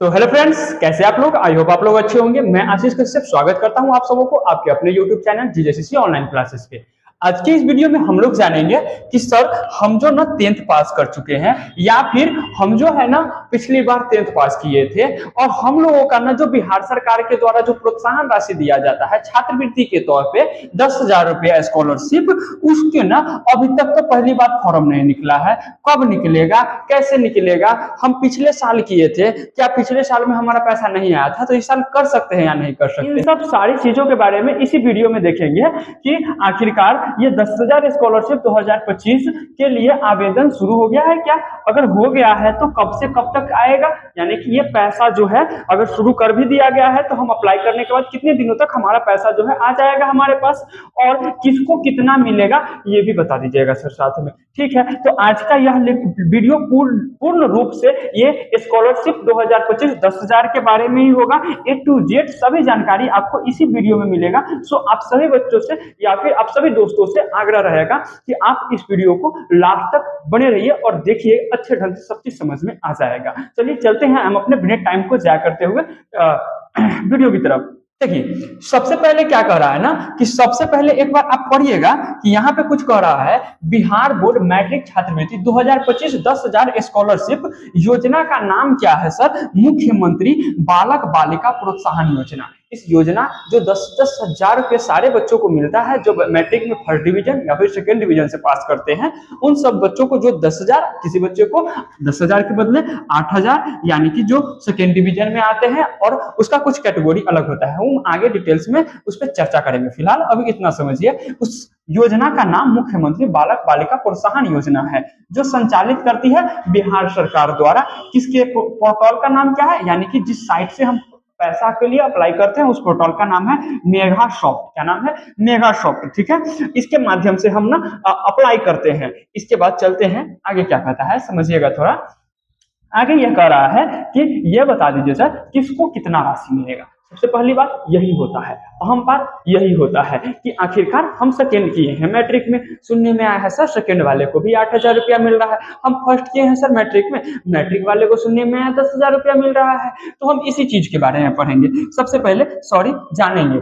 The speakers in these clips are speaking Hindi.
तो हेलो फ्रेंड्स, कैसे आप लोग? आई होप आप लोग अच्छे होंगे। मैं आशीष कश्यप स्वागत करता हूं आप सबों को आपके अपने यूट्यूब चैनल जीजेसीसी ऑनलाइन क्लासेस पे। आज की इस वीडियो में हम लोग जानेंगे कि सर हम जो ना 10th पास कर चुके हैं या फिर हम जो है ना पिछली बार 10th पास किए थे और हम लोगों का ना जो बिहार सरकार के द्वारा जो प्रोत्साहन राशि दिया जाता है छात्रवृत्ति के तौर पे 10,000 रुपया स्कॉलरशिप, उसके ना अभी तक तो पहली बार फॉर्म नहीं निकला है। कब निकलेगा, कैसे निकलेगा? हम पिछले साल किए थे, क्या पिछले साल में हमारा पैसा नहीं आया था? तो इस साल कर सकते हैं या नहीं कर सकते? इन सब सारी चीजों के बारे में इसी वीडियो में देखेंगे कि आखिरकार ये 10,000 स्कॉलरशिप 2025 के लिए आवेदन शुरू हो गया है क्या? अगर हो गया है तो कब से कब तक आएगा? यानी कि ये पैसा जो है अगर शुरू कर भी दिया गया है तो हम अप्लाई करने के बाद कितने दिनों तक हमारा पैसा जो है आ जाएगा हमारे पास, और किसको कितना मिलेगा ये भी बता दीजिएगा सर साथ में। ठीक है, तो आज का यह वीडियो पूर्ण रूप से ये स्कॉलरशिप 2025 10,000 के बारे में ही होगा। A to Z सभी जानकारी आपको इसी वीडियो में मिलेगा। सो आप सभी बच्चों से या फिर आप सभी दोस्तों से आग्रह रहेगा कि आप इस वीडियो को लास्ट तक बने रहिए और देखिए, अच्छे ढंग से सब चीज समझ में आ जाएगा। चलिए चलते हैं हम अपने बिना टाइम को जाया करते हुए वीडियो की तरफ। देखिए, सबसे पहले क्या कह रहा है ना कि सबसे पहले एक बार आप पढ़िएगा कि यहाँ पे कुछ कह रहा है, बिहार बोर्ड मैट्रिक छात्रवृत्ति 2025 10,000 स्कॉलरशिप योजना का नाम क्या है सर? मुख्यमंत्री बालक बालिका प्रोत्साहन योजना। इस योजना जो 10,000 रुपये सारे बच्चों को मिलता है जो मैट्रिक में फर्स्ट डिवीजन या फिर सेकेंड डिवीजन से पास करते हैं, उन सब बच्चों को जो 10,000, किसी बच्चे को 10,000 के बदले 8,000, यानी कि जो सेकेंड डिवीजन में आते हैं, और उसका कुछ कैटेगरी अलग होता है, हम आगे डिटेल्स में उस पर चर्चा करेंगे। फिलहाल अभी इतना समझिए, उस योजना का नाम मुख्यमंत्री बालक बालिका प्रोत्साहन योजना है, जो संचालित करती है बिहार सरकार द्वारा। किसके पोर्टल का नाम क्या है? यानी कि जिस साइट से हम पैसा के लिए अप्लाई करते हैं उस पोर्टल का नाम है मेगा सॉफ्ट। क्या नाम है? Mega soft. ठीक है, इसके माध्यम से हम ना अप्लाई करते हैं। इसके बाद चलते हैं आगे, क्या कहता है समझिएगा थोड़ा। आगे यह कह रहा है कि यह बता दीजिए सर किसको कितना राशि मिलेगा। सबसे पहली बात यही होता है, अहम बात यही होता है कि आखिरकार हम सेकेंड किए हैं मैट्रिक में, सुनने में आया है सर सेकेंड वाले को भी 8,000 रुपया मिल रहा है। हम फर्स्ट किए हैं सर मैट्रिक में, मैट्रिक वाले को सुनने में आया 10,000 रुपया मिल रहा है। तो हम इसी चीज के बारे में पढ़ेंगे। सबसे पहले जानेंगे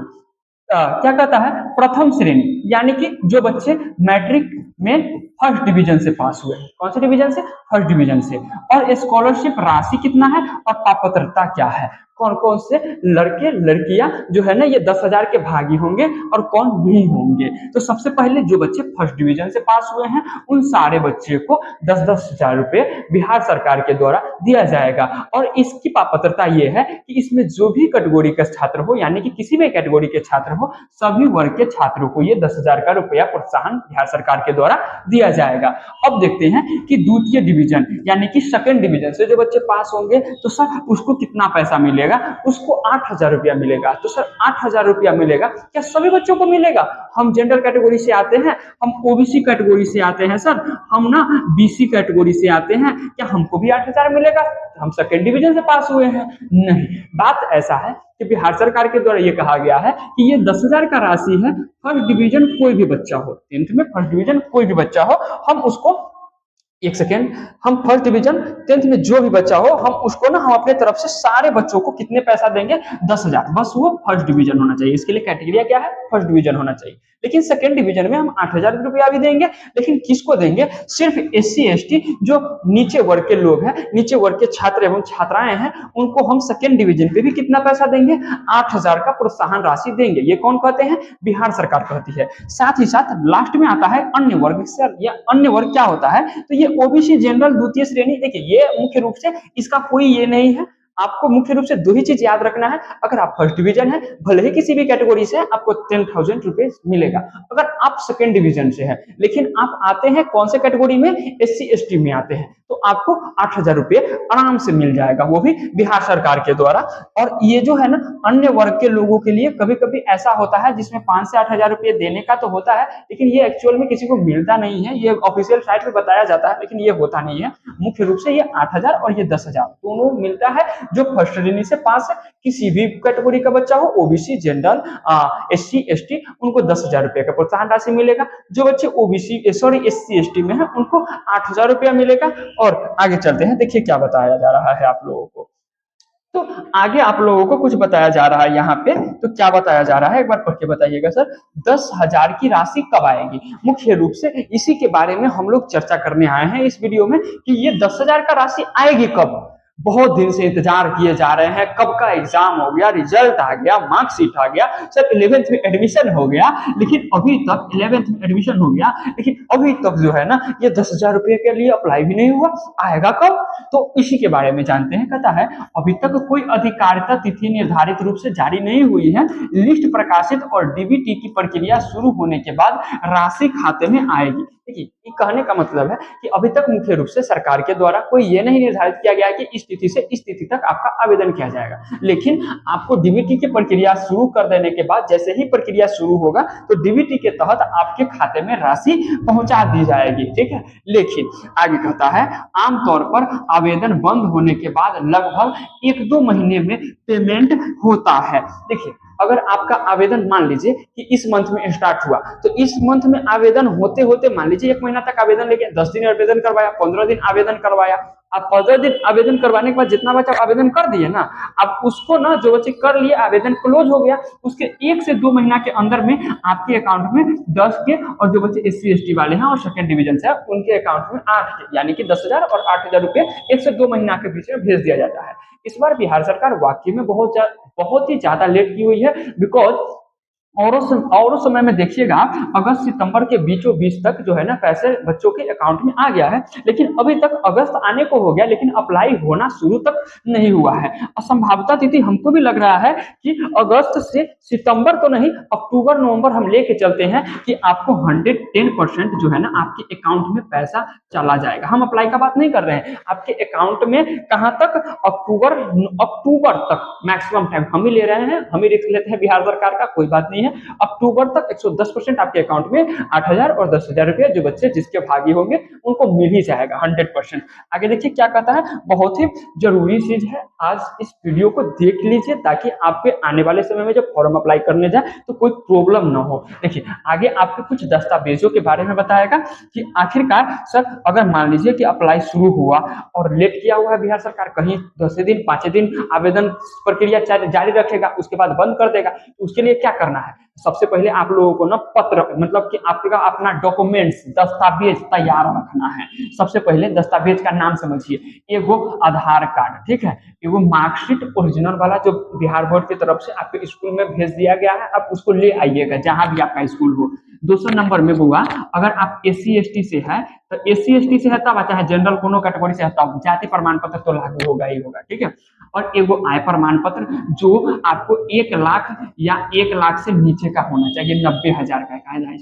क्या कहता है प्रथम श्रेणी, यानी कि जो बच्चे मैट्रिक में फर्स्ट डिवीजन से पास हुए। कौन से डिवीजन से? फर्स्ट डिवीजन से। और स्कॉलरशिप राशि कितना है और पात्रता क्या है, कौन कौन से लड़के लड़कियां जो है ना ये 10,000 के भागी होंगे और कौन नहीं होंगे। तो सबसे पहले जो बच्चे फर्स्ट डिवीजन से पास हुए हैं उन सारे बच्चे को 10,000 रुपए बिहार सरकार के द्वारा दिया जाएगा। और इसकी पात्रता ये है कि इसमें जो भी कैटेगरी का छात्र हो, यानी कि किसी भी कैटेगरी के छात्र हो, सभी वर्ग के छात्रों को ये 10,000 का रुपया प्रोत्साहन बिहार सरकार के द्वारा दिया जाएगा। अब देखते हैं कि द्वितीय डिवीजन यानी कि सेकंड डिवीजन से जो बच्चे पास होंगे तो सर उसको कितना पैसा मिलेगा? उसको 8,000 रुपया मिलेगा। तो सर 8,000 रुपया मिलेगा, क्या सभी बच्चों को मिलेगा? हम जनरल कैटेगरी से आते हैं, हम ओबीसी कैटेगरी से आते हैं सर, हम ना बीसी कैटेगरी से आते हैं, क्या हमको भी 8,000 मिलेगा? हम सेकेंड डिवीजन से पास हुए हैं? नहीं, बात ऐसा है कि बिहार सरकार के द्वारा ये कहा गया है कि ये 10,000 का राशि है। फर्स्ट डिवीजन कोई भी बच्चा हो, 10th में फर्स्ट डिवीजन कोई भी बच्चा हो, हम उसको एक सेकेंड, हम फर्स्ट डिवीजन 10th में जो भी बच्चा हो हम उसको ना हम अपने तरफ से सारे बच्चों को कितने पैसा देंगे? 10,000। बस वो फर्स्ट डिवीजन होना चाहिए। इसके लिए क्राइटेरिया क्या है? फर्स्ट डिवीजन होना चाहिए। लेकिन सेकेंड डिवीजन में हम 8,000 रुपया भी देंगे, लेकिन किसको देंगे? सिर्फ SC ST जो नीचे वर्ग के लोग हैं, नीचे वर्ग के छात्र एवं छात्राएं हैं, उनको हम सेकेंड डिवीजन पे भी कितना पैसा देंगे? 8,000 का प्रोत्साहन राशि देंगे। ये कौन कहते हैं? बिहार सरकार कहती है। साथ ही साथ लास्ट में आता है अन्य वर्ग। या अन्य वर्ग क्या होता है? तो ये ओबीसी जनरल द्वितीय श्रेणी। देखिए, ये मुख्य रूप से इसका कोई ये नहीं है, आपको मुख्य रूप से दो ही चीज याद रखना है। अगर आप फर्स्ट डिवीजन है, भले ही किसी भी कैटेगरी से, आपको 10,000 रुपए मिलेगा। अगर आप सेकेंड डिवीजन से है लेकिन आप आते हैं कौन से कैटेगरी में? SC ST में आते हैं, तो आपको 8,000 रुपये आराम से मिल जाएगा, वो भी बिहार सरकार के द्वारा। और ये जो है ना अन्य वर्ग के लोगों के लिए कभी कभी ऐसा होता है जिसमें 5 से 8,000 रुपये देने का तो होता है, लेकिन ये एक्चुअल में किसी को मिलता नहीं है। ये ऑफिशियल साइट पे बताया जाता है, लेकिन ये होता नहीं है। मुख्य रूप से ये 8,000 और ये 10,000 दोनों मिलता है जो फर्स्ट श्रेणी से पास है। किसी भी कैटेगरी का बच्चा हो, ओबीसी जनरल SC ST, उनको 10,000 रुपये का प्रोत्साहन राशि मिलेगा। जो बच्चे SC ST में है उनको 8,000 रुपया मिलेगा। और आगे चलते हैं, देखिए क्या बताया जा रहा है आप लोगों को। तो आगे आप लोगों को कुछ बताया जा रहा है यहाँ पे, तो क्या बताया जा रहा है एक बार पढ़ के बताइएगा सर। 10,000 की राशि कब आएगी, मुख्य रूप से इसी के बारे में हम लोग चर्चा करने आए हैं इस वीडियो में कि ये 10,000 का राशि आएगी कब। बहुत दिन से इंतजार किए जा रहे हैं, कब का एग्जाम हो गया, रिजल्ट आ गया, मार्कशीट आ गया, सर 11th में एडमिशन हो गया, लेकिन अभी तक 11th में एडमिशन हो गया, लेकिन अभी तक जो है ना ये 10,000 रुपए के लिए अप्लाई भी नहीं हुआ, आएगा कब। तो इसी के बारे में जानते हैं। कहता है अभी तक कोई अधिकारिता तिथि निर्धारित रूप से जारी नहीं हुई है, लिस्ट प्रकाशित और डीबीटी की प्रक्रिया शुरू होने के बाद राशि खाते में आएगी। देखिए ये कहने का मतलब है कि अभी तक मुख्य रूप से सरकार के द्वारा कोई ये नहीं निर्धारित किया गया कि इस तिथि से इस तिथि तक आपका आवेदन किया जाएगा, लेकिन आपको डीबीटी की प्रक्रिया शुरू कर देने के बाद जैसे ही प्रक्रिया शुरू होगा तो डीबीटी के तहत आपके खाते में राशि पहुंचा दी जाएगी, ठीक है। लेकिन आगे कहता है आमतौर पर आवेदन बंद होने के बाद लगभग 1-2 महीने में पेमेंट होता है। देखिए अगर आपका आवेदन मान लीजिए कि इस मंथ में स्टार्ट हुआ तो इस मंथ में आवेदन होते होते मान लीजिए 1 महीना तक आवेदन लेके 10 दिन आवेदन करवाया, 15 दिन आवेदन करवाया, आप 15 दिन आवेदन करवाने के बाद जितना बच्चा आवेदन कर दिए ना, अब उसको ना जो बच्चे कर लिए आवेदन क्लोज हो गया, उसके 1 से 2 महीना के अंदर में आपके अकाउंट में 10 के, और जो बच्चे SC ST वाले हैं और सेकंड डिवीजन से उनके अकाउंट में 8 के, यानी कि 10,000 और 8,000 रुपए 1 से 2 महीना के बीच में भेज दिया जाता है। इस बार बिहार सरकार वाकई में बहुत ही ज्यादा लेट की हुई है, बिकॉज औरों समय में देखिएगा अगस्त सितंबर के बीचों बीच तक जो है ना पैसे बच्चों के अकाउंट में आ गया है, लेकिन अभी तक अगस्त आने को हो गया लेकिन अप्लाई होना शुरू तक नहीं हुआ है। असंभावता तिथि हमको भी लग रहा है कि अगस्त से सितंबर तो नहीं, अक्टूबर नवंबर हम लेके चलते हैं कि आपको 110% जो है ना आपके अकाउंट में पैसा चला जाएगा। हम अप्लाई का बात नहीं कर रहे हैं, आपके अकाउंट में कहां तक, अक्टूबर तक मैक्सिमम टाइम हम ही ले रहे हैं, हम ही रिस्क लेते हैं बिहार सरकार का, कोई बात नहीं है। अक्टूबर तक 110% आपके अकाउंट में 8,000 और 10,000 रुपए जो बच्चे जिसके भागी होंगे उनको मिल ही जाएगा 100%। आगे देखिए क्या कहता है, बहुत ही जरूरी चीज है, आज इस वीडियो को देख लीजिए ताकि आपके आने वाले समय में जब फॉर्म अप्लाई करने जाए तो कोई प्रॉब्लम ना हो। देखिए आगे आपके कुछ दस्तावेजों के बारे में बताएगा कि आखिरकार सर अगर मान लीजिए कि अप्लाई शुरू हुआ और लेट किया हुआ है बिहार सरकार, कहीं 10 दिन 5 दिन आवेदन प्रक्रिया जारी रखेगा उसके बाद बंद कर देगा, तो उसके लिए क्या करना है। सबसे पहले आप लोगों को ना पत्र मतलब कि आपका अपना डॉक्यूमेंट्स दस्तावेज तैयार रखना है। सबसे पहले दस्तावेज का नाम समझिए, एगो आधार कार्ड, ठीक है, एगो मार्कशीट ओरिजिनल वाला जो बिहार बोर्ड की तरफ से आपके स्कूल में भेज दिया गया है, आप उसको ले आइएगा जहां भी आपका स्कूल हो। दूसरा नंबर में बुआ अगर आप SC ST से है तो SC ST से है तब, चाहे जनरल कोनो कैटेगरी से है तब, जाति प्रमाण पत्र तो लागू होगा ही होगा, ठीक है। और एगो आय प्रमाण पत्र जो आपको 1 लाख या 1 लाख से नीचे का होना चाहिए, 90,000 का कहा जाए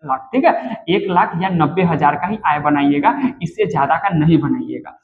लाख, ठीक है, 1 लाख या 90,000 का ही आय बनाइएगा, इससे ज्यादा का नहीं बनाइएगा।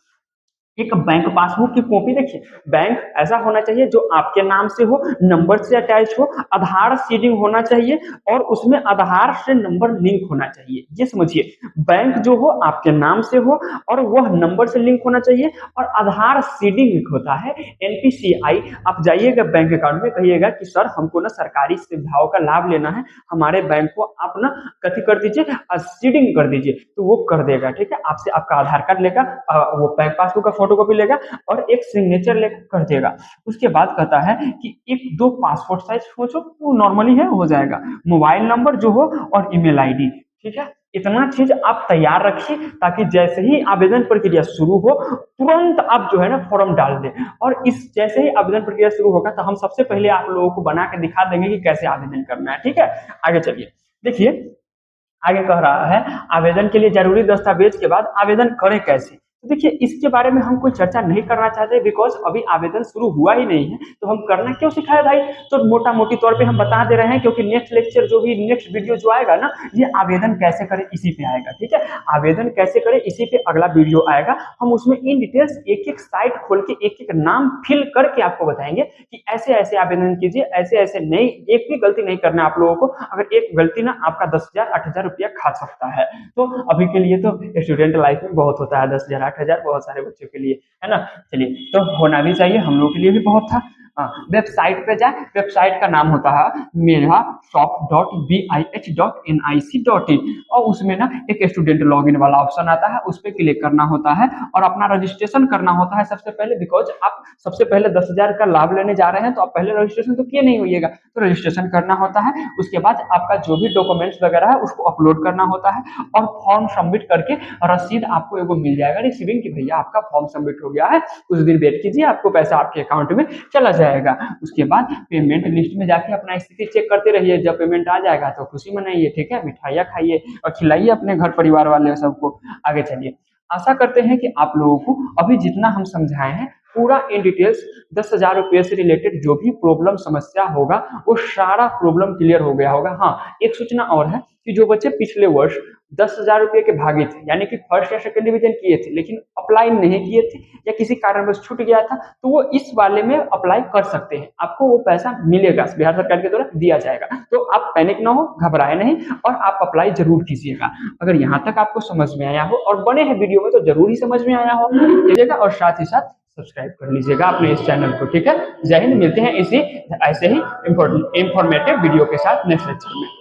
एक बैंक पासबुक की कॉपी, देखिए बैंक ऐसा होना चाहिए जो आपके नाम से हो, नंबर से अटैच हो, आधार सीडिंग होना चाहिए और उसमें आधार से नंबर लिंक होना चाहिए। ये समझिए बैंक जो हो आपके नाम से हो और वह नंबर से लिंक होना चाहिए और आधार सीडिंग होता है NPCI। आप जाइएगा बैंक अकाउंट में, कहिएगा कि सर हमको ना सरकारी सुविधाओं का लाभ लेना है, हमारे बैंक को आप ना कथी कर दीजिए, सीडिंग कर दीजिए, तो वो कर देगा, ठीक है। आपसे आपका आधार कार्ड लेगा, वो बैंक पासबुक का फोटो कॉपी लेगा और एक सिग्नेचर लेकर कर देगा। उसके बाद कहता है कि 1-2 पासपोर्ट साइज फोटो, वो नॉर्मली है हो जाएगा, मोबाइल नंबर जो हो और ईमेल आईडी, ठीक है। इतना चीज आप तैयार रखिए ताकि जैसे ही आवेदन प्रक्रिया शुरू हो तुरंत आप जो है ना फॉर्म डाल दें। और इस जैसे ही आवेदन प्रक्रिया शुरू होगा तो हम सबसे पहले आप लोगों को बना के दिखा देंगे कि कैसे आवेदन करना है, ठीक है। आगे चलिए, देखिए आगे कह रहा है आवेदन के लिए जरूरी दस्तावेज के बाद आवेदन करें कैसे। तो देखिए इसके बारे में हम कोई चर्चा नहीं करना चाहते, बिकॉज अभी आवेदन शुरू हुआ ही नहीं है, तो हम करना क्यों सिखाए भाई। तो मोटा मोटी तौर पे हम बता दे रहे हैं क्योंकि नेक्स्ट लेक्चर जो भी नेक्स्ट वीडियो जो आएगा ना, ये आवेदन कैसे करें इसी पे आएगा, ठीक है। आवेदन कैसे करें इसी पे अगला वीडियो आएगा, हम उसमें इन डिटेल्स एक एक साइट खोल के एक एक नाम फिल करके आपको बताएंगे कि ऐसे ऐसे आवेदन कीजिए, ऐसे ऐसे नहीं, एक भी गलती नहीं करना आप लोगों को, अगर एक गलती ना आपका 10,000 8,000 रुपया खा सकता है। तो अभी के लिए तो स्टूडेंट लाइफ में बहुत होता है 10,000 8,000 बहुत सारे बच्चों के लिए, है ना। चलिए तो होना भी चाहिए, हम लोग के लिए भी बहुत था। वेबसाइट पे जाए, वेबसाइट का नाम होता है megashop.bih.nic.in और उसमें ना एक स्टूडेंट लॉगिन वाला ऑप्शन आता है, उस पर क्लिक करना होता है और अपना रजिस्ट्रेशन करना होता है सबसे पहले। बिकॉज आप सबसे पहले 10,000 का लाभ लेने जा रहे हैं तो आप पहले रजिस्ट्रेशन तो किए नहीं होइएगा, तो रजिस्ट्रेशन करना होता है। उसके बाद आपका जो भी डॉक्यूमेंट्स वगैरह है उसको अपलोड करना होता है और फॉर्म सबमिट करके रसीद आपको एगो मिल जाएगा रिसीविंग कि भैया आपका फॉर्म सबमिट हो गया है, कुछ दिन वेट कीजिए आपको पैसा आपके अकाउंट में चला जाएगा। उसके बाद पेमेंट लिस्ट में जाके अपना स्थिति चेक करते रहिए, जब पेमेंट आ जाएगा तो खुशी मनाइए, ठीक है, मिठाइयाँ खाइए और खिलाइए अपने घर परिवार वाले सबको। आगे चलिए, आशा करते हैं कि आप लोगों को अभी जितना हम समझाए हैं पूरा इन डिटेल्स 10,000 रुपये से रिलेटेड जो भी प्रॉब्लम समस्या होगा वो सारा प्रॉब्लम क्लियर हो गया होगा। हाँ, एक सूचना और है कि जो बच्चे पिछले वर्ष 10,000 रुपये के भागे थे, यानी कि फर्स्ट या सेकंड डिवीजन किए थे लेकिन अप्लाई नहीं किए थे या किसी कारणवश छूट गया था, तो वो इस वाले में अप्लाई कर सकते हैं, आपको वो पैसा मिलेगा, बिहार सरकार के द्वारा दिया जाएगा। तो आप पैनिक ना हो, घबराए नहीं और आप अप्लाई जरूर कीजिएगा। अगर यहाँ तक आपको समझ में आया हो और बने हैं वीडियो में तो जरूर ही समझ में आया हो लीजिएगा और साथ ही साथ सब्सक्राइब कर लीजिएगा अपने इस चैनल को, ठीक है। जय हिंद, मिलते हैं इसी ऐसे ही इंफॉर्मेटिव वीडियो के साथ नेक्स्ट लेक्चर में।